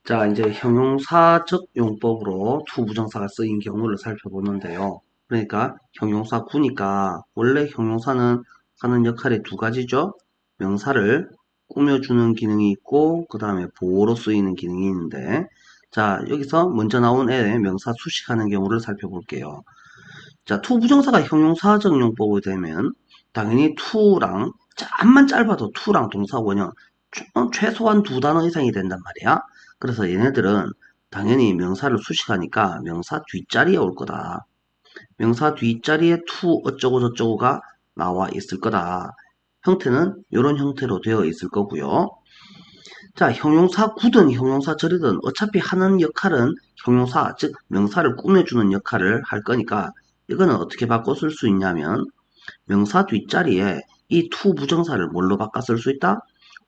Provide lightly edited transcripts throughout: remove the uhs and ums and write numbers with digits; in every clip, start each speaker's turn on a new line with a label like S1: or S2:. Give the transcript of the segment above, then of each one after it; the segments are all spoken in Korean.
S1: 자, 이제 형용사적 용법으로 투부정사가 쓰인 경우를 살펴보는데요. 그러니까 형용사 구니까 원래 형용사는 하는 역할이 두 가지죠. 명사를 꾸며주는 기능이 있고 그 다음에 보호로 쓰이는 기능이 있는데, 자, 여기서 먼저 나온 애 명사 수식하는 경우를 살펴볼게요. 자, 투부정사가 형용사적 용법이 되면 당연히 투랑 잠만 짧아도 투랑 동사 원형 최소한 두 단어 이상이 된단 말이야. 그래서 얘네들은 당연히 명사를 수식하니까 명사 뒷자리에 올 거다. 명사 뒷자리에 투 어쩌고 저쩌고가 나와 있을 거다. 형태는 이런 형태로 되어 있을 거고요. 자, 형용사 구든 형용사 절이든 어차피 하는 역할은 형용사, 즉 명사를 꾸며주는 역할을 할 거니까 이거는 어떻게 바꿔 쓸 수 있냐면 명사 뒷자리에 이 투 부정사를 뭘로 바꿔 쓸 수 있다?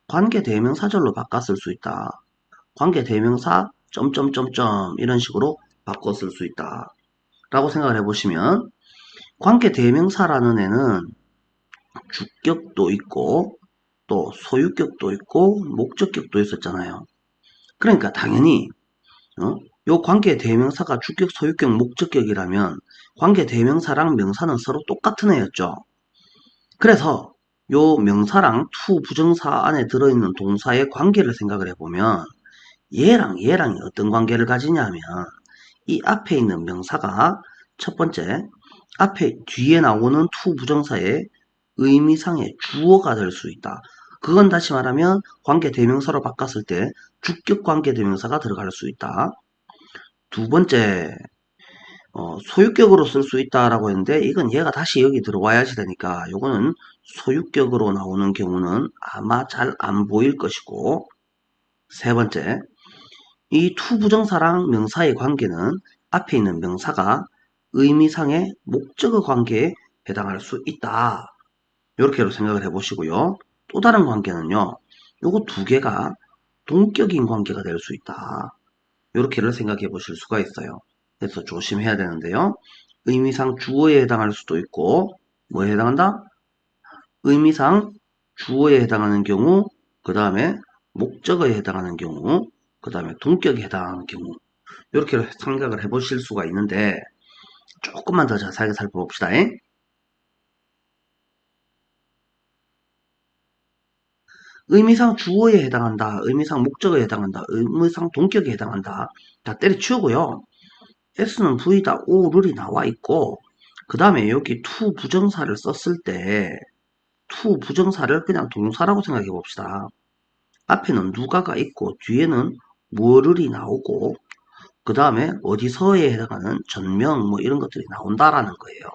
S1: 관계 대명사절로 바꿔 쓸 수 있다. 관계 대명사 점점점점 이런 식으로 바꿔 쓸 수 있다. 라고 생각을 해보시면 관계 대명사라는 애는 주격도 있고 또 소유격도 있고 목적격도 있었잖아요. 그러니까 당연히 요 관계 대명사가 주격, 소유격, 목적격이라면 관계 대명사랑 명사는 서로 똑같은 애였죠. 그래서 요 명사랑 투 부정사 안에 들어있는 동사의 관계를 생각을 해보면 얘랑 어떤 관계를 가지냐면 이 앞에 있는 명사가 첫 번째 앞에 뒤에 나오는 투 부정사의 의미상의 주어가 될 수 있다. 그건 다시 말하면 관계 대명사로 바꿨을 때 주격 관계 대명사가 들어갈 수 있다. 두 번째 소유격으로 쓸 수 있다라고 했는데 이건 얘가 다시 여기 들어와야지 되니까 요거는 소유격으로 나오는 경우는 아마 잘 안 보일 것이고, 세 번째 이 투 부정사랑 명사의 관계는 앞에 있는 명사가 의미상의 목적어 관계에 해당할 수 있다. 이렇게로 생각을 해보시고요. 또 다른 관계는요. 요거 두 개가 동격인 관계가 될 수 있다. 이렇게를 생각해 보실 수가 있어요. 그래서 조심해야 되는데요. 의미상 주어에 해당할 수도 있고 뭐에 해당한다? 의미상 주어에 해당하는 경우, 그 다음에 목적어에 해당하는 경우, 그 다음에 동격에 해당하는 경우 이렇게 생각을 해보실 수가 있는데 조금만 더 자세하게 살펴봅시다. 의미상 주어에 해당한다, 의미상 목적어에 해당한다, 의미상 동격에 해당한다. 다 때려치우고요. S는 V다, O를이 나와 있고 그 다음에 여기 to 부정사를 썼을 때 to 부정사를 그냥 동사라고 생각해 봅시다. 앞에는 누가가 있고 뒤에는 뭐를이 나오고 그 다음에 어디서에 해당하는 전명 뭐 이런 것들이 나온다라는 거예요.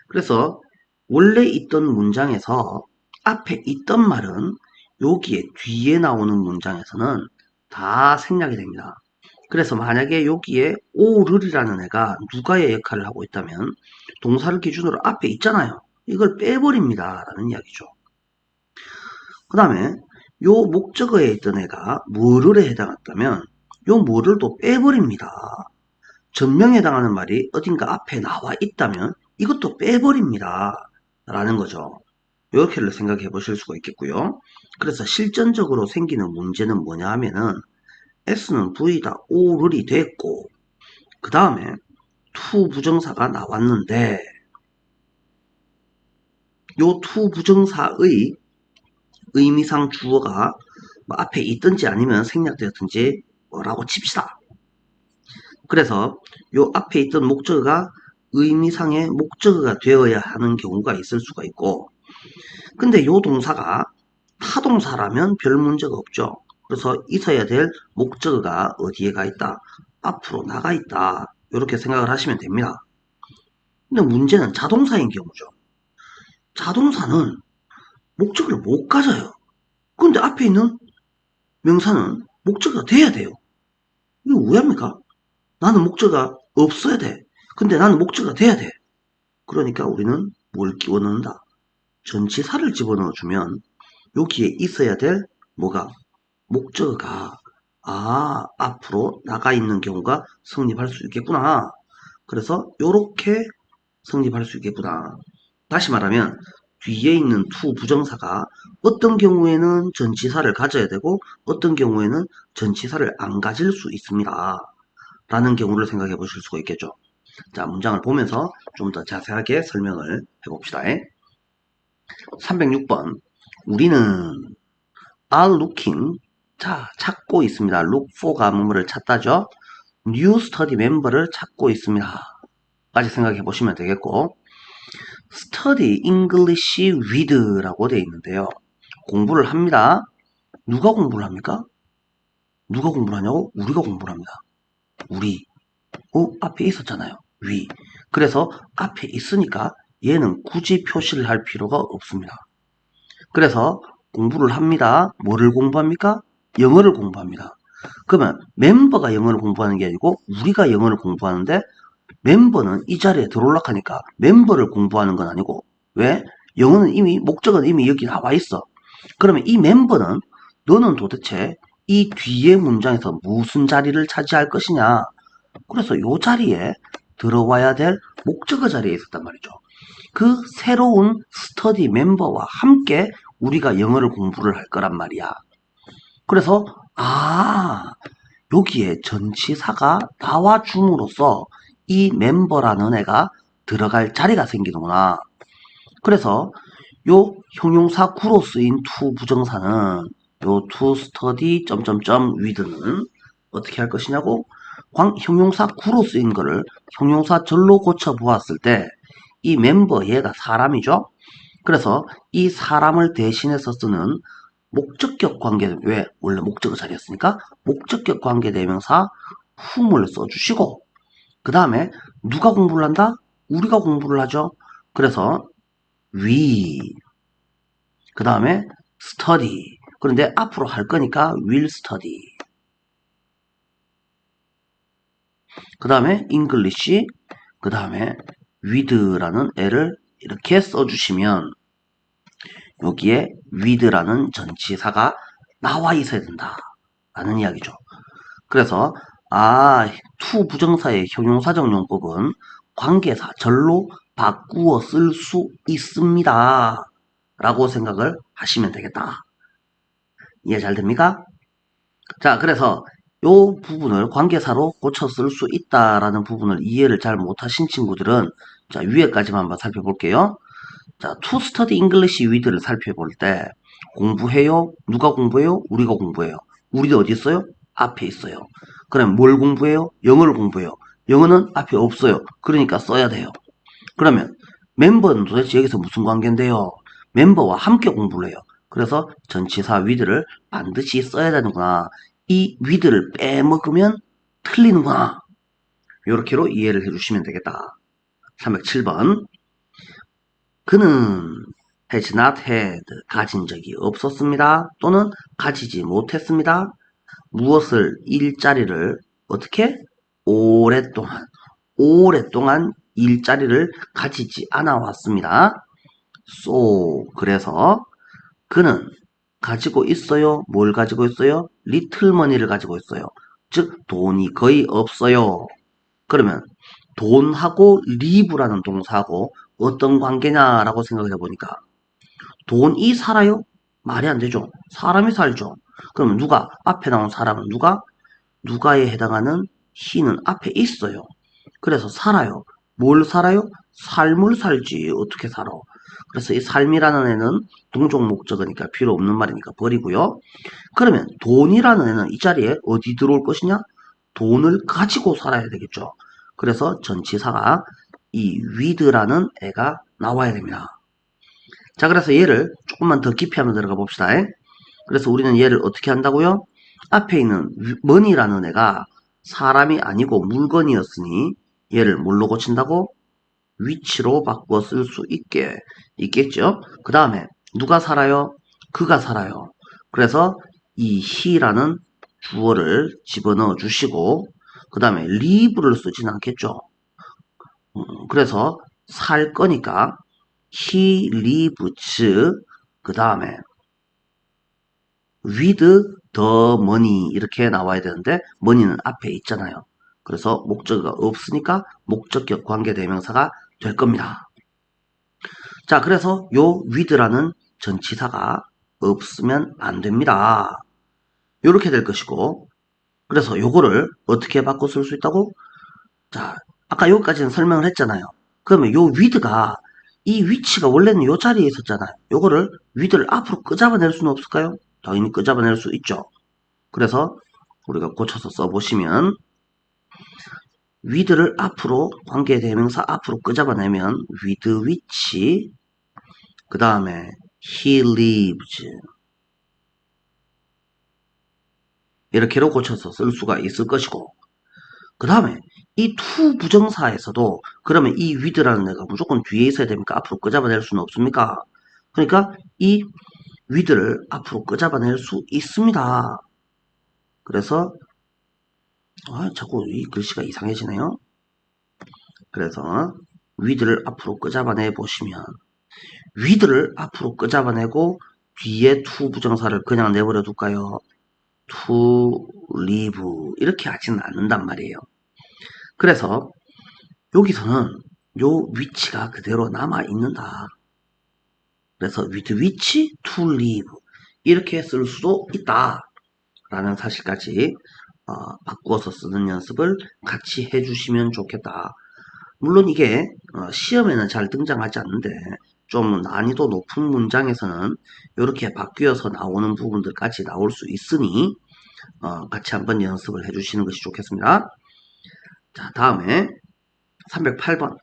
S1: 그래서 원래 있던 문장에서 앞에 있던 말은 여기에 뒤에 나오는 문장에서는 다 생략이 됩니다. 그래서 만약에 여기에 오를이라는 애가 누가의 역할을 하고 있다면 동사를 기준으로 앞에 있잖아요. 이걸 빼버립니다 라는 이야기죠. 그 다음에 요 목적어에 있던 애가 뭐를에 해당했다면 요 뭐를 또 빼버립니다. 전명에 해당하는 말이 어딘가 앞에 나와 있다면 이것도 빼버립니다 라는 거죠. 이렇게를 생각해 보실 수가 있겠고요. 그래서 실전적으로 생기는 문제는 뭐냐 하면은 S는 V다 O를이 됐고 그 다음에 to 부정사가 나왔는데 요 to 부정사의 의미상 주어가 뭐 앞에 있든지 아니면 생략되었든지 뭐라고 칩시다. 그래서 요 앞에 있던 목적어가 의미상의 목적어가 되어야 하는 경우가 있을 수가 있고, 근데 요 동사가 타동사라면 별 문제가 없죠. 그래서 있어야 될 목적어가 어디에 가 있다? 앞으로 나가 있다. 이렇게 생각을 하시면 됩니다. 근데 문제는 자동사인 경우죠. 자동사는 목적어를 못 가져요. 근데 앞에 있는 명사는 목적어가 돼야 돼요. 이거 왜 합니까? 나는 목적어가 없어야 돼. 근데 나는 목적어가 돼야 돼. 그러니까 우리는 뭘 끼워 넣는다? 전치사를 집어넣어 주면 여기에 있어야 될 뭐가? 목적어가 앞으로 나가 있는 경우가 성립할 수 있겠구나. 그래서 요렇게 성립할 수 있겠구나. 다시 말하면 뒤에 있는 to 부정사가 어떤 경우에는 전치사를 가져야 되고 어떤 경우에는 전치사를 안 가질 수 있습니다. 라는 경우를 생각해 보실 수가 있겠죠. 자, 문장을 보면서 좀 더 자세하게 설명을 해봅시다. 306번. 우리는 are looking. 자, 찾고 있습니다. look for가 뭐뭐를 찾다죠. new study member를 찾고 있습니다. 까지 생각해 보시면 되겠고, study English with 라고 되어 있는데요. 공부를 합니다. 누가 공부를 합니까? 누가 공부를 하냐고? 우리가 공부를 합니다. 우리. 앞에 있었잖아요. we. 그래서 앞에 있으니까 얘는 굳이 표시를 할 필요가 없습니다. 그래서 공부를 합니다. 뭐를 공부합니까? 영어를 공부합니다. 그러면 멤버가 영어를 공부하는 게 아니고 우리가 영어를 공부하는데 멤버는 이 자리에 들어올락하니까 멤버를 공부하는 건 아니고 왜? 영어는 이미 목적은 이미 여기 나와 있어. 그러면 이 멤버는 너는 도대체 이 뒤에 문장에서 무슨 자리를 차지할 것이냐. 그래서 이 자리에 들어와야 될 목적어 자리에 있었단 말이죠. 그 새로운 스터디 멤버와 함께 우리가 영어를 공부를 할 거란 말이야. 그래서 여기에 전치사가 나와줌으로써 이 멤버라는 애가 들어갈 자리가 생기는구나. 그래서 요 형용사 구로 쓰인 to 부정사는 요 to study with는 어떻게 할 것이냐고 형용사 구로 쓰인 거를 형용사 절로 고쳐 보았을 때 이 멤버 얘가 사람이죠. 그래서 이 사람을 대신해서 쓰는 목적격 관계, 왜? 원래 목적어 자리였으니까 목적격 관계 대명사 whom을 써주시고 그 다음에 누가 공부를 한다? 우리가 공부를 하죠. 그래서 we 그 다음에 study. 그런데 앞으로 할 거니까 will study. 그 다음에 English. 그 다음에 with라는 애를 이렇게 써주시면 여기에 with라는 전치사가 나와 있어야 된다. 라는 이야기죠. 그래서 to 부정사의 형용사적 용법은 관계사 절로 바꾸어 쓸 수 있습니다. 라고 생각을 하시면 되겠다. 이해 잘 됩니까? 자, 그래서 요 부분을 관계사로 고쳐 쓸 수 있다라는 부분을 이해를 잘 못하신 친구들은 자, 위에까지만 한번 살펴볼게요. 자, to study English with를 살펴볼 때 공부해요? 누가 공부해요? 우리가 공부해요. 우리도 어디 있어요? 앞에 있어요. 그럼 뭘 공부해요? 영어를 공부해요. 영어는 앞에 없어요. 그러니까 써야 돼요. 그러면 멤버는 도대체 여기서 무슨 관계인데요? 멤버와 함께 공부를 해요. 그래서 전치사 with를 반드시 써야 되는구나. 이 with를 빼먹으면 틀리는구나. 이렇게로 이해를 해주시면 되겠다. 307번. 그는 has not had 가진 적이 없었습니다. 또는 가지지 못했습니다. 무엇을 일자리를 어떻게? 오랫동안 일자리를 가지지 않아 왔습니다. 그래서 그는 가지고 있어요. 뭘 가지고 있어요? little money를 가지고 있어요. 즉 돈이 거의 없어요. 그러면 돈하고 live라는 동사하고 어떤 관계냐라고 생각을 해보니까 돈이 살아요? 말이 안 되죠. 사람이 살죠. 그러면 누가 앞에 나온 사람은 누가에 해당하는 he는 앞에 있어요. 그래서 살아요. 뭘 살아요? 삶을 살지. 어떻게 살아? 그래서 이 삶이라는 애는 동종 목적어니까 필요 없는 말이니까 버리고요. 그러면 돈이라는 애는 이 자리에 어디 들어올 것이냐? 돈을 가지고 살아야 되겠죠. 그래서 전치사가 이 with라는 애가 나와야 됩니다. 자, 그래서 얘를 조금만 더 깊이 한번 들어가 봅시다. 그래서 우리는 얘를 어떻게 한다고요? 앞에 있는 money라는 애가 사람이 아니고 물건이었으니 얘를 뭘로 고친다고? 위치로 바꿔 쓸 수 있겠죠? 그 다음에 누가 살아요? 그가 살아요. 그래서 이 he라는 주어를 집어넣어 주시고 그 다음에 live를 쓰진 않겠죠? 그래서 살 거니까 he lives 그 다음에 with the money 이렇게 나와야 되는데 money는 앞에 있잖아요. 그래서 목적어가 없으니까 목적격 관계대명사가 될 겁니다. 자, 그래서 요 with라는 전치사가 없으면 안 됩니다. 요렇게 될 것이고, 그래서 요거를 어떻게 바꿔 쓸 수 있다고? 자, 아까 여기까지는 설명을 했잖아요. 그러면 요 with가 이 위치가 원래는 요 자리에 있었잖아요. 요거를 with를 앞으로 끄잡아낼 수는 없을까요? 당연히 끄잡아낼 수 있죠. 그래서 우리가 고쳐서 써보시면 with를 앞으로 관계대명사 앞으로 끄잡아내면 with which 그 다음에 he lives 이렇게로 고쳐서 쓸 수가 있을 것이고 그 다음에 이 to 부정사에서도 그러면 이 with라는 애가 무조건 뒤에 있어야 됩니까? 앞으로 끄잡아낼 수는 없습니까? 그러니까 이 with를 앞으로 끄잡아낼 수 있습니다. 그래서 자꾸 이 글씨가 이상해지네요. 그래서 with를 앞으로 끄잡아내 보시면 with를 앞으로 끄잡아내고 뒤에 to 부정사를 그냥 내버려 둘까요? to live 이렇게 하지는 않는단 말이에요. 그래서 여기서는 요 위치가 그대로 남아 있는다. 그래서 with which to live 이렇게 쓸 수도 있다 라는 사실까지 바꾸어서 쓰는 연습을 같이 해주시면 좋겠다. 물론 이게 시험에는 잘 등장하지 않는데 좀 난이도 높은 문장에서는 이렇게 바뀌어서 나오는 부분들까지 나올 수 있으니 같이 한번 연습을 해주시는 것이 좋겠습니다. 자, 다음에 308번.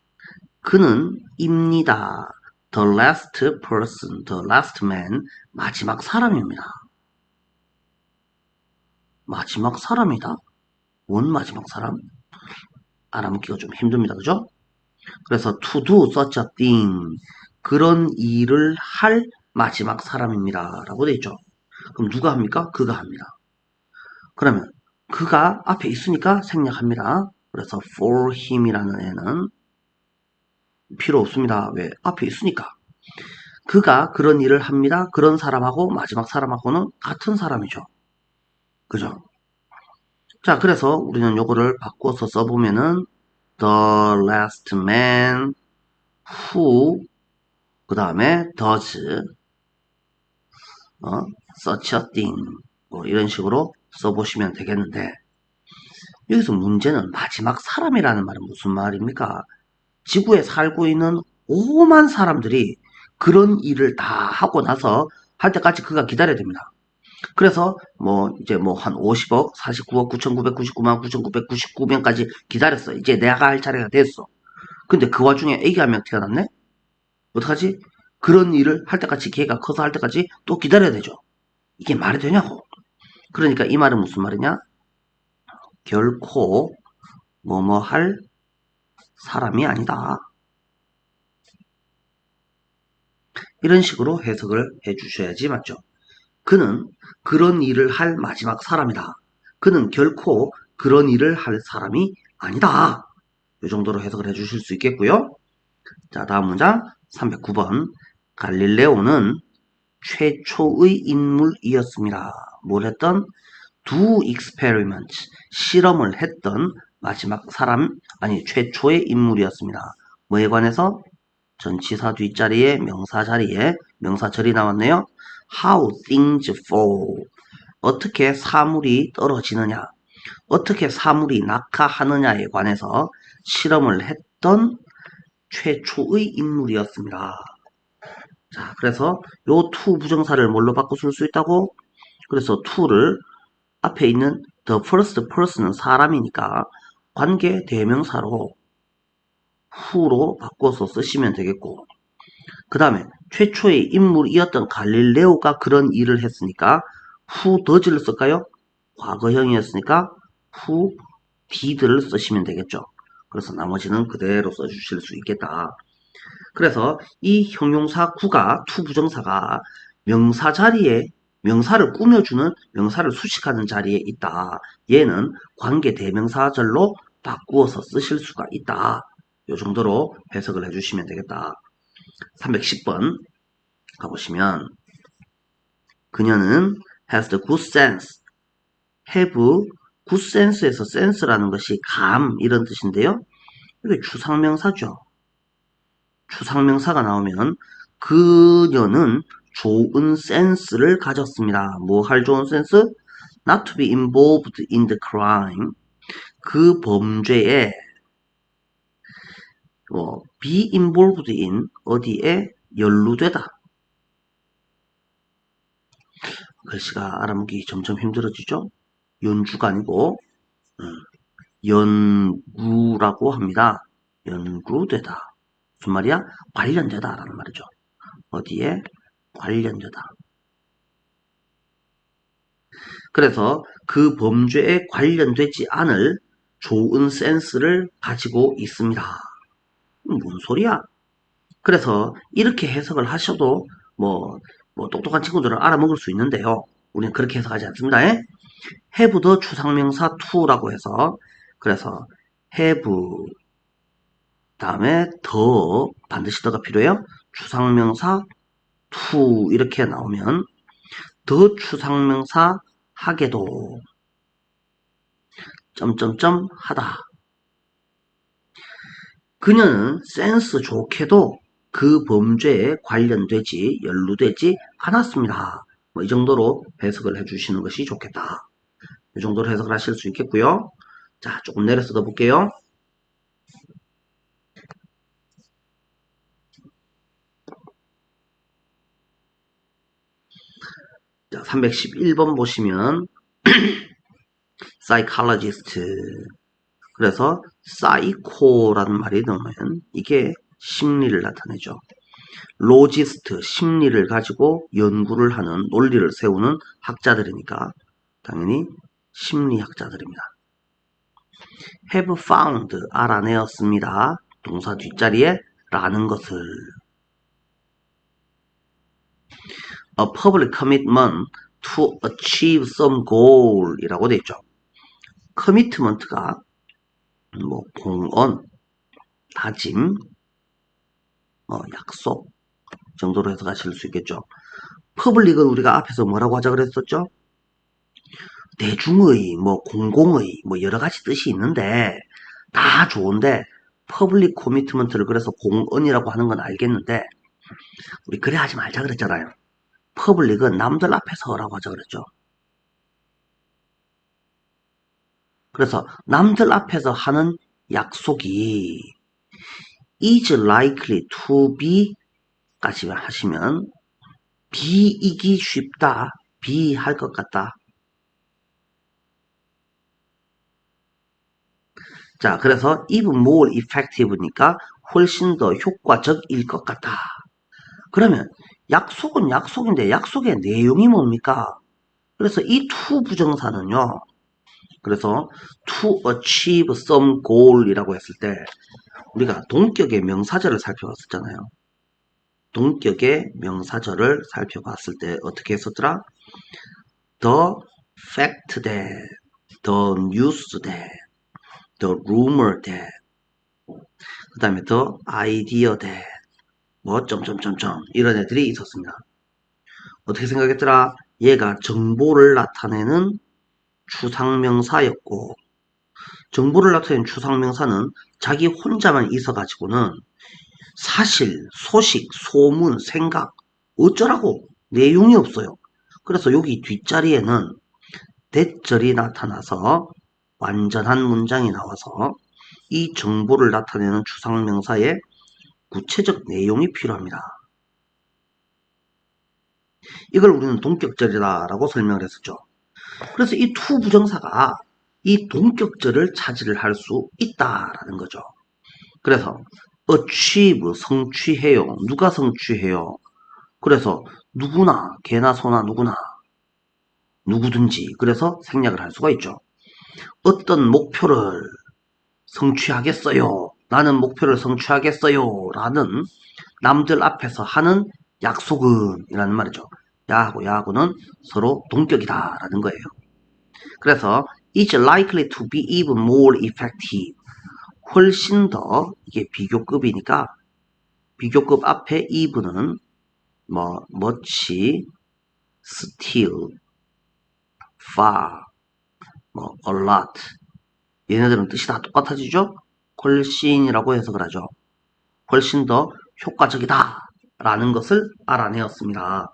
S1: 그는 입니다. The last person, the last man, 마지막 사람입니다. 마지막 사람이다? 뭔 마지막 사람? 알아먹기가 좀 힘듭니다. 그죠? 그래서 to do such a thing, 그런 일을 할 마지막 사람입니다. 라고 되어 있죠. 그럼 누가 합니까? 그가 합니다. 그러면 그가 앞에 있으니까 생략합니다. 그래서 for him이라는 애는 필요 없습니다. 왜? 앞에 있으니까. 그가 그런 일을 합니다. 그런 사람하고 마지막 사람하고는 같은 사람이죠. 그죠? 자, 그래서 우리는 요거를 바꿔서 써보면은 the last man who 그 다음에 does such a thing 뭐 이런 식으로 써보시면 되겠는데 여기서 문제는 마지막 사람이라는 말은 무슨 말입니까? 지구에 살고 있는 오만 사람들이 그런 일을 다 하고 나서 할 때까지 그가 기다려야 됩니다. 그래서 뭐 이제 뭐 한 50억, 49억 9,999만 9,999명까지 기다렸어. 이제 내가 할 차례가 됐어. 근데 그 와중에 애기 한 명 태어났네? 어떡하지? 그런 일을 할 때까지 걔가 커서 할 때까지 또 기다려야 되죠. 이게 말이 되냐고. 그러니까 이 말은 무슨 말이냐? 결코 뭐뭐 할 사람이 아니다. 이런 식으로 해석을 해주셔야지 맞죠? 그는 그런 일을 할 마지막 사람이다. 그는 결코 그런 일을 할 사람이 아니다. 이 정도로 해석을 해주실 수 있겠고요. 자, 다음 문장 309번. 갈릴레오는 최초의 인물이었습니다. 뭘 했던? Do experiments. 실험을 했던 마지막 사람, 아니, 최초의 인물이었습니다. 뭐에 관해서? 전치사 뒷자리에 명사 자리에 명사절이 나왔네요. How things fall. 어떻게 사물이 떨어지느냐, 어떻게 사물이 낙하하느냐에 관해서 실험을 했던 최초의 인물이었습니다. 자, 그래서 요 to 부정사를 뭘로 바꿔 쓸 수 있다고? 그래서 to를 앞에 있는 the first person은 사람이니까 관계 대명사로 who로 바꿔서 쓰시면 되겠고 그 다음에 최초의 인물이었던 갈릴레오가 그런 일을 했으니까 who does를 쓸까요? 과거형이었으니까 who did를 쓰시면 되겠죠. 그래서 나머지는 그대로 써주실 수 있겠다. 그래서 이 형용사 구가 to 부정사가 명사 자리에 명사를 꾸며주는 명사를 수식하는 자리에 있다. 얘는 관계 대명사절로 바꾸어서 쓰실 수가 있다. 이 정도로 해석을 해주시면 되겠다. 310번 가보시면 그녀는 has the good sense, have good sense에서 sense라는 것이 감 이런 뜻인데요. 이게 주상명사죠. 추상명사가 나오면 그녀는 좋은 센스를 가졌습니다. 뭐 할 좋은 센스? Not to be involved in the crime. 그 범죄에 be involved in 어디에 연루되다. 글씨가 알아보기 점점 힘들어지죠? 연주가 아니고 연구라고 합니다. 연구되다. 무슨 말이야? 관련되다 라는 말이죠. 어디에? 관련되다. 그래서 그 범죄에 관련되지 않을 좋은 센스를 가지고 있습니다. 뭔 소리야? 그래서 이렇게 해석을 하셔도 뭐 똑똑한 친구들은 알아먹을 수 있는데요. 우리는 그렇게 해석하지 않습니다. have the 추상명사 to라고 해서 그래서 have 다음에 더 반드시 더가 필요해요. 추상명사 to 이렇게 나오면 더 추상명사 하게도 점점점 하다. 그녀는 센스 좋게도 그 범죄에 관련되지 연루되지 않았습니다. 이 정도로 해석을 해주시는 것이 좋겠다. 이 정도로 해석을 하실 수 있겠고요. 자, 조금 내려 써볼게요. 자, 311번 보시면 psychologist 그래서 psycho라는 말이 나오면 이게 심리를 나타내죠. 로지스트 심리를 가지고 연구를 하는 논리를 세우는 학자들이니까 당연히 심리학자들입니다. have found 알아내었습니다. 동사 뒷자리에 라는 것을 a public commitment to achieve some goal 이라고 되어 있죠. commitment가 공언, 다짐, 약속 정도로 해석하실 수 있겠죠. 퍼블릭은 우리가 앞에서 뭐라고 하자 그랬었죠? 대중의, 공공의, 여러 가지 뜻이 있는데 다 좋은데 퍼블릭 코미트먼트를 그래서 공언이라고 하는 건 알겠는데 우리 그래 하지 말자 그랬잖아요. 퍼블릭은 남들 앞에서 라고 하자 그랬죠. 그래서 남들 앞에서 하는 약속이 is likely to be 까지 하시면 be이기 쉽다, be 할 것 같다. 자, 그래서 even more effective니까 훨씬 더 효과적일 것 같다. 그러면 약속은 약속인데 약속의 내용이 뭡니까? 그래서 이 to 부정사는요. 그래서 to achieve some goal이라고 했을 때 우리가 동격의 명사절을 살펴봤었잖아요. 동격의 명사절을 살펴봤을 때 어떻게 했었더라? The fact that, the news that, the rumor that, 그 다음에 the idea that, 점점점점 이런 애들이 있었습니다. 어떻게 생각했더라? 얘가 정보를 나타내는 추상명사였고 정보를 나타내는 추상명사는 자기 혼자만 있어가지고는 사실, 소식, 소문, 생각 어쩌라고 내용이 없어요. 그래서 여기 뒷자리에는 대절이 나타나서 완전한 문장이 나와서 이 정보를 나타내는 추상명사의 구체적 내용이 필요합니다. 이걸 우리는 동격절이다라고 설명을 했었죠. 그래서 이 to 부정사가 이 동격절을 차지를 할 수 있다라는 거죠. 그래서 achieve 성취해요. 누가 성취해요? 그래서 누구나 개나 소나 누구든지 그래서 생략을 할 수가 있죠. 어떤 목표를 성취하겠어요. 나는 목표를 성취하겠어요. 라는 남들 앞에서 하는 약속은 이라는 말이죠. 야하고 야하고는 서로 동격이다 라는 거예요. 그래서 is likely to be even more effective. 훨씬 더 이게 비교급이니까 비교급 앞에 even은 much, still, far, a lot 얘네들은 뜻이 다 똑같아지죠? 훨씬이라고 해석을 하죠. 훨씬 더 효과적이다 라는 것을 알아내었습니다.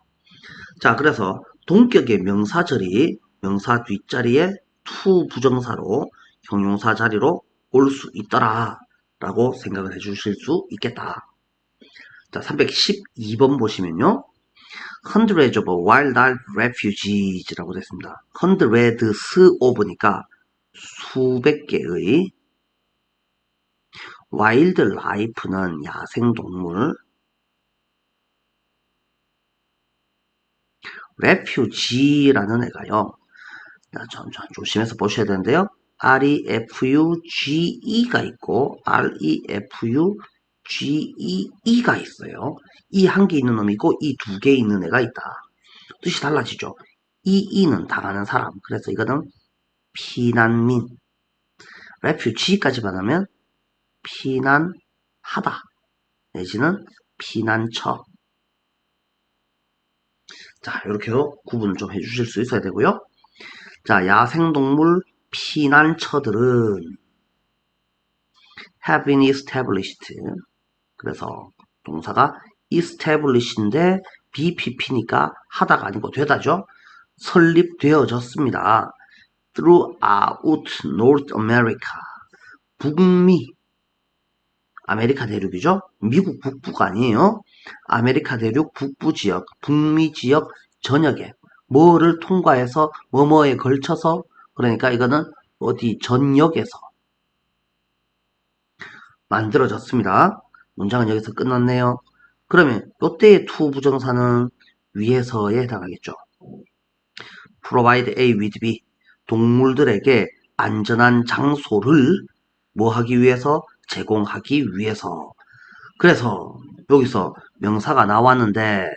S1: 자, 그래서 동격의 명사절이 명사 뒷자리에 to 부정사로 형용사 자리로 올 수 있더라 라고 생각을 해 주실 수 있겠다. 자, 312번 보시면요. Hundreds of wildlife refugees라고 됐습니다. hundreds of니까 수백 개의 wildlife는 야생동물, refugee라는 애가요. 조심해서 보셔야 되는데요. refuge가 있고 refugee가 있어요. 이 한 개 있는 놈이 있고 이 두 개 있는 애가 있다. 뜻이 달라지죠. 이는 당하는 사람. 그래서 이거는 피난민. refugee까지만 하면 피난하다. 내지는 피난처. 자, 이렇게 구분을 좀 해주실 수 있어야 되고요. 자, 야생동물 피난처들은 have been established. 그래서 동사가 establish인데 BPP니까 하다가 아니고 되다죠. 설립되어졌습니다. throughout North America. 북미. 아메리카 대륙이죠. 미국 북부가 아니에요. 아메리카 대륙 북부 지역, 북미 지역 전역에 뭐를 통과해서 뭐뭐에 걸쳐서 그러니까 이거는 어디 전역에서 만들어졌습니다. 문장은 여기서 끝났네요. 그러면 이때의 to 부정사는 위에서에 해당하겠죠. provide A with B. 동물들에게 안전한 장소를 뭐 하기 위해서? 제공하기 위해서. 그래서 여기서 명사가 나왔는데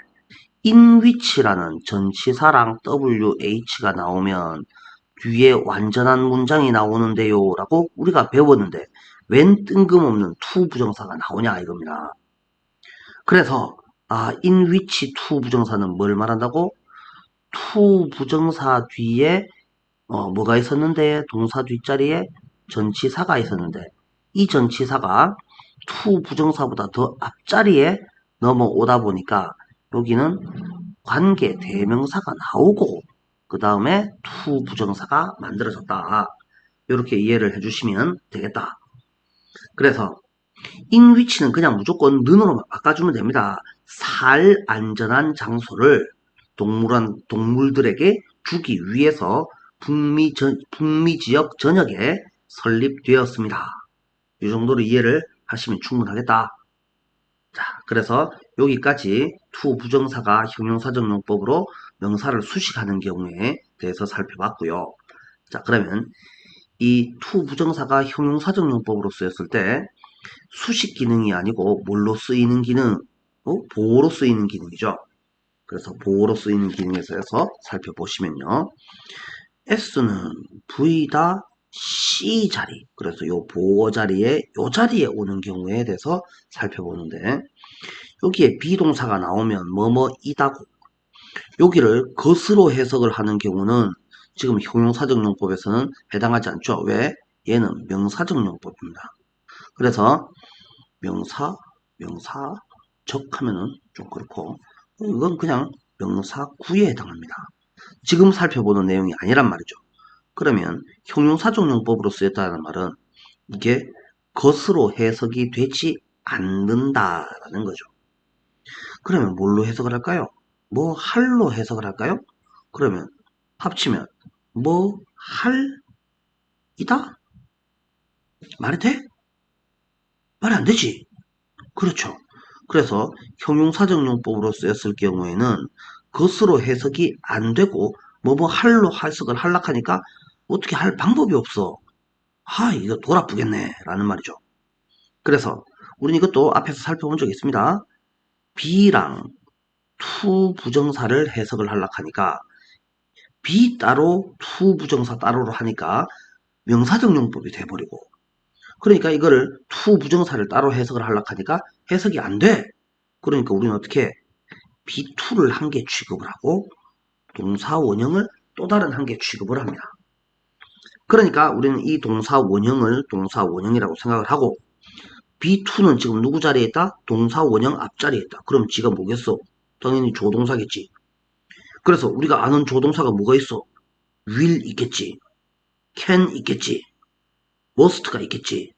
S1: in which라는 전치사랑 WH가 나오면 뒤에 완전한 문장이 나오는데요 라고 우리가 배웠는데 웬 뜬금없는 to 부정사가 나오냐 이겁니다. 그래서 in which to 부정사는 뭘 말한다고? to 부정사 뒤에 뭐가 있었는데 동사 뒷자리에 전치사가 있었는데 이 전치사가 to 부정사보다 더 앞자리에 넘어오다 보니까 여기는 관계 대명사가 나오고 그 다음에 to 부정사가 만들어졌다. 이렇게 이해를 해주시면 되겠다. 그래서 in which는 그냥 무조건 는으로 바꿔주면 됩니다. 살 안전한 장소를 동물들에게 주기 위해서 북미 지역 전역에 설립되었습니다. 이 정도로 이해를 하시면 충분하겠다. 자, 그래서 여기까지 to 부정사가 형용사적 용법으로 명사를 수식하는 경우에 대해서 살펴봤고요. 자, 그러면 이 to 부정사가 형용사적 용법으로 쓰였을 때 수식 기능이 아니고 뭘로 쓰이는 기능? 보호로 쓰이는 기능이죠. 그래서 보호로 쓰이는 기능에서 살펴보시면요. S는 V다 C 자리, 그래서 요 보호 자리에 요 자리에 오는 경우에 대해서 살펴보는데 여기에 비동사가 나오면 뭐뭐이다고 여기를 것으로 해석을 하는 경우는 지금 형용사적 용법에서는 해당하지 않죠. 왜? 얘는 명사적 용법입니다. 그래서 명사적 하면은 좀 그렇고 이건 그냥 명사구에 해당합니다. 지금 살펴보는 내용이 아니란 말이죠. 그러면 형용사적 용법으로 쓰였다는 말은 이게 것으로 해석이 되지 않는다라는 거죠. 그러면 뭘로 해석을 할까요? 뭐 할로 해석을 할까요? 그러면 합치면 뭐 할이다? 말이 돼? 말이 안 되지. 그렇죠. 그래서 형용사적 용법으로 쓰였을 경우에는 것으로 해석이 안 되고 뭐 할로 해석을 하려니까 어떻게 할 방법이 없어. 이거 돌아쁘겠네 라는 말이죠. 그래서 우리는 이것도 앞에서 살펴본 적이 있습니다. B랑 to 부정사를 해석을 하려니까 B 따로 to 부정사 따로로 하니까 명사적 용법이 돼버리고 그러니까 이거를 to 부정사를 따로 해석을 하려니까 해석이 안 돼. 그러니까 우리는 어떻게 B2를 한 개 취급을 하고 동사 원형을 또 다른 한 개 취급을 합니다. 그러니까 우리는 이 동사 원형을 동사 원형이라고 생각을 하고 B2는 지금 누구 자리에 있다? 동사 원형 앞자리에 있다. 그럼 지가 뭐겠어? 당연히 조동사겠지. 그래서 우리가 아는 조동사가 뭐가 있어? will 있겠지. can 있겠지. must가 있겠지.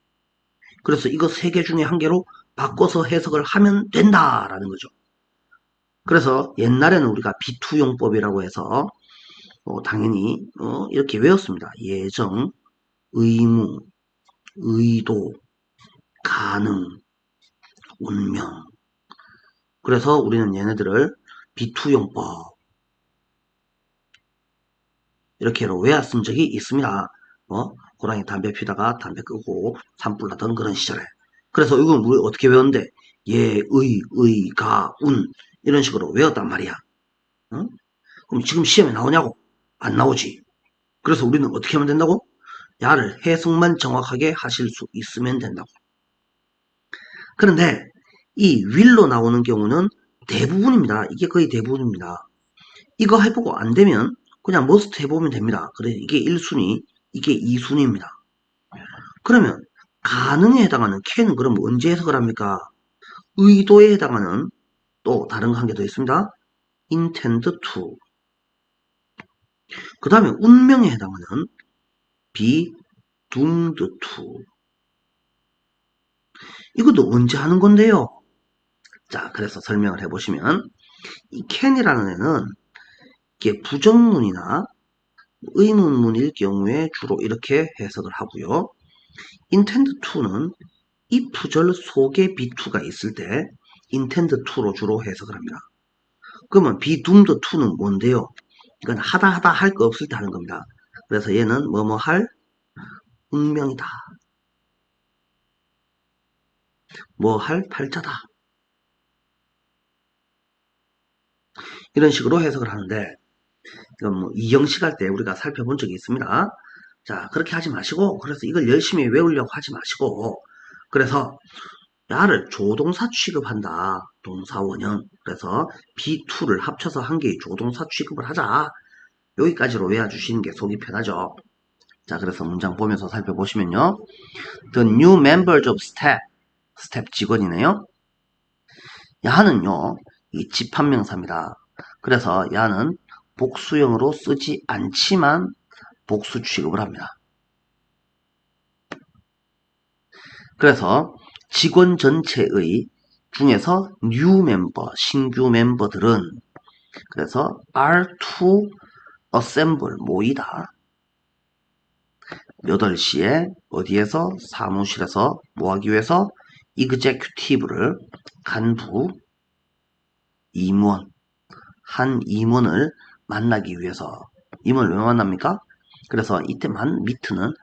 S1: 그래서 이거 세 개 중에 한 개로 바꿔서 해석을 하면 된다라는 거죠. 그래서 옛날에는 우리가 B2용법이라고 해서 당연히 이렇게 외웠습니다. 예정, 의무, 의도, 가능, 운명. 그래서 우리는 얘네들을 B2용법 이렇게로 외웠은 적이 있습니다. 호랑이 담배 피다가 담배 끄고 산불 나던 그런 시절에. 그래서 이건 우리 어떻게 외웠는데 예, 의, 가, 운 이런 식으로 외웠단 말이야. 어? 그럼 지금 시험에 나오냐고? 안 나오지. 그래서 우리는 어떻게 하면 된다고? 야를 해석만 정확하게 하실 수 있으면 된다고. 그런데 이 will로 나오는 경우는 대부분입니다. 이게 거의 대부분입니다. 이거 해보고 안 되면 그냥 must 해보면 됩니다. 그래 이게 1순위, 이게 2순위입니다. 그러면 가능에 해당하는 can은 그럼 언제 해석을 합니까? 의도에 해당하는 또 다른 거 한 개 더 있습니다. intend to. 그 다음에 운명에 해당하는 be doomed to. 이것도 언제 하는 건데요? 자, 그래서 설명을 해보시면 이 can이라는 애는 이게 부정문이나 의문문일 경우에 주로 이렇게 해석을 하고요. intend to는 if절 속에 be to가 있을 때 intend to로 주로 해석을 합니다. 그러면 be doomed to는 뭔데요? 이건 하다 할 거 없을 때 하는 겁니다. 그래서 얘는 뭐뭐 할 운명이다. 뭐 할 팔자다. 이런 식으로 해석을 하는데 이건 뭐 이형식 할 때 우리가 살펴본 적이 있습니다. 자, 그렇게 하지 마시고 그래서 이걸 열심히 외우려고 하지 마시고 그래서 야를 조동사 취급한다. 동사 원형. 그래서 B2를 합쳐서 한 개의 조동사 취급을 하자. 여기까지로 외워주시는 게 속이 편하죠. 자, 그래서 문장 보면서 살펴보시면요. The new members of staff. 스텝 직원이네요. 야는요. 이 집합명사입니다. 그래서 야는 복수형으로 쓰지 않지만 복수 취급을 합니다. 그래서 직원 전체의 중에서 new member, 신규 멤버들은 그래서 are to assemble, 모이다. 8시에 어디에서? 사무실에서 뭐 하기 위해서? executive를 간부, 임원, 한 임원을 만나기 위해서. 임원을 왜 만납니까? 그래서 이때만 미트는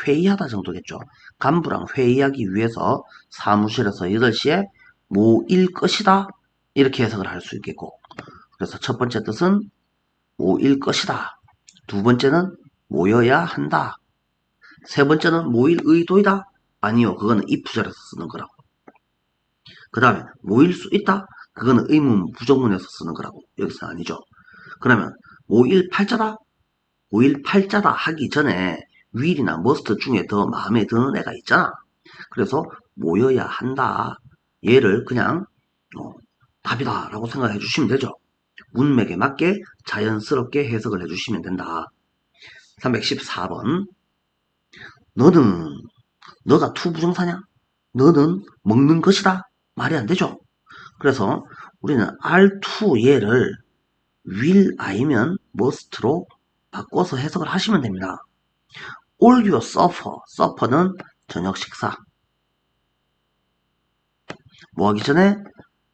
S1: 회의하다 정도겠죠. 간부랑 회의하기 위해서 사무실에서 8시에 모일 것이다. 이렇게 해석을 할 수 있겠고. 그래서 첫 번째 뜻은 모일 것이다. 두 번째는 모여야 한다. 세 번째는 모일 의도이다. 아니요. 그거는 if절에서 쓰는 거라고. 그 다음에 모일 수 있다. 그거는 의문 부정문에서 쓰는 거라고. 여기서 아니죠. 그러면 모일 팔자다. 모일 팔자다 하기 전에 will이나 must 중에 더 마음에 드는 애가 있잖아. 그래서 모여야 한다. 얘를 그냥 답이다 라고 생각해 주시면 되죠. 문맥에 맞게 자연스럽게 해석을 해주시면 된다. 314번 너가 투부정사냐? 너는 먹는 것이다. 말이 안 되죠. 그래서 우리는 R2 얘를 will 아니면 must로 바꿔서 해석을 하시면 됩니다. All your supper, supper는 저녁 식사. 뭐 하기 전에?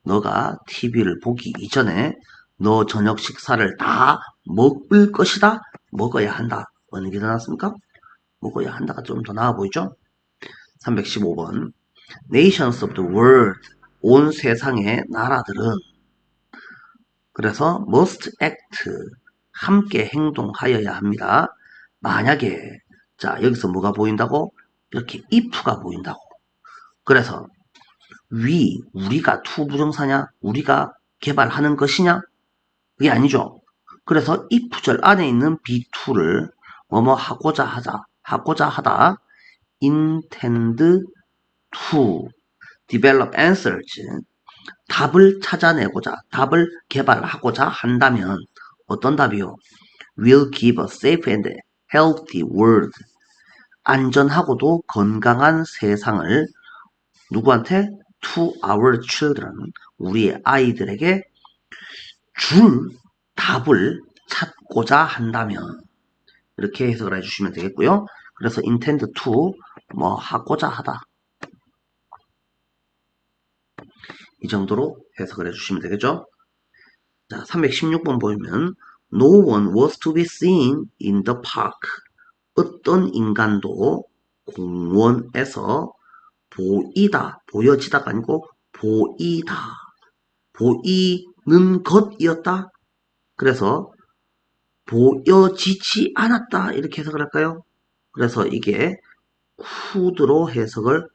S1: 너가 TV를 보기 이전에 너 저녁 식사를 다 먹을 것이다. 먹어야 한다. 어느 게 더 낫습니까? 먹어야 한다가 좀 더 나아 보이죠? 315번 Nations of the world 온 세상의 나라들은 그래서 must act 함께 행동하여야 합니다. 만약에 자 여기서 뭐가 보인다고? 이렇게 if가 보인다고. 그래서 우리가 투부정사냐? 우리가 개발하는 것이냐? 그게 아니죠. 그래서 if절 안에 있는 be2를 뭐뭐 하고자 하다 intend to develop answers. 답을 찾아내고자, 답을 개발하고자 한다면 어떤 답이요? will give a safe and healthy world. 안전하고도 건강한 세상을 누구한테? To our children. 우리의 아이들에게 줄 답을 찾고자 한다면 이렇게 해석을 해주시면 되겠고요. 그래서 intend to 뭐 하고자 하다. 이 정도로 해석을 해주시면 되겠죠. 자, 316번 보면 No one was to be seen in the park. 어떤 인간도 공원에서 보이다, 보여지다가 아니고 보이다, 보이는 것이었다. 그래서 보여지지 않았다 이렇게 해석을 할까요? 그래서 이게 could로 해석을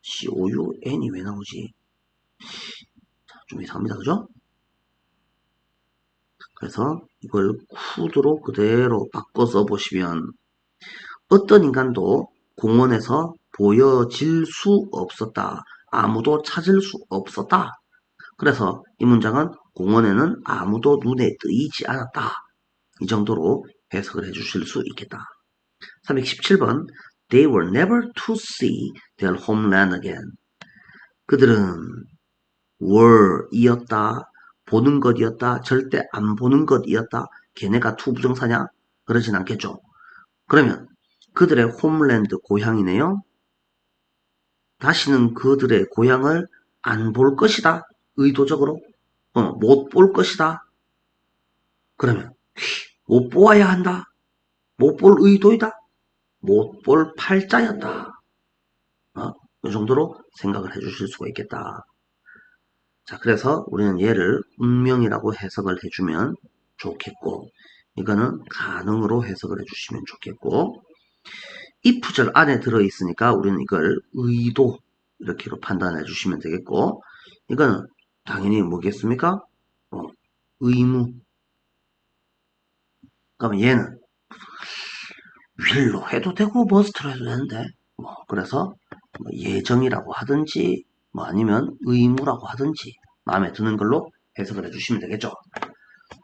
S1: COUN이 왜 나오지? 좀 이상합니다. 그죠? 그래서 이걸 could로 그대로 바꿔서 보시면 어떤 인간도 공원에서 보여질 수 없었다. 아무도 찾을 수 없었다. 그래서 이 문장은 공원에는 아무도 눈에 띄지 않았다. 이 정도로 해석을 해주실 수 있겠다. 317번 They were never to see their homeland again. 그들은 were 이었다. 보는 것이었다. 절대 안 보는 것이었다. 걔네가 to 부정사냐? 그러진 않겠죠. 그러면 그들의 홈랜드 고향이네요. 다시는 그들의 고향을 안 볼 것이다. 의도적으로 못 볼 것이다. 그러면 못 보아야 한다. 못 볼 의도이다. 못 볼 팔자였다. 이 정도로 생각을 해주실 수가 있겠다. 자, 그래서 우리는 얘를 운명이라고 해석을 해주면 좋겠고, 이거는 가능으로 해석을 해주시면 좋겠고, if절 안에 들어있으니까 우리는 이걸 의도 이렇게로 판단해 주시면 되겠고, 이거는 당연히 뭐겠습니까? 의무. 그러면 얘는 will로 해도 되고 must로 해도 되는데, 그래서 예정이라고 하든지 아니면 의무라고 하든지 마음에 드는 걸로 해석을 해주시면 되겠죠.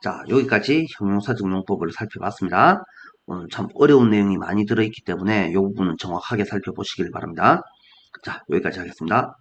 S1: 자, 여기까지 형용사 증용법을 살펴봤습니다. 오늘 참 어려운 내용이 많이 들어있기 때문에 이 부분은 정확하게 살펴보시길 바랍니다. 자, 여기까지 하겠습니다.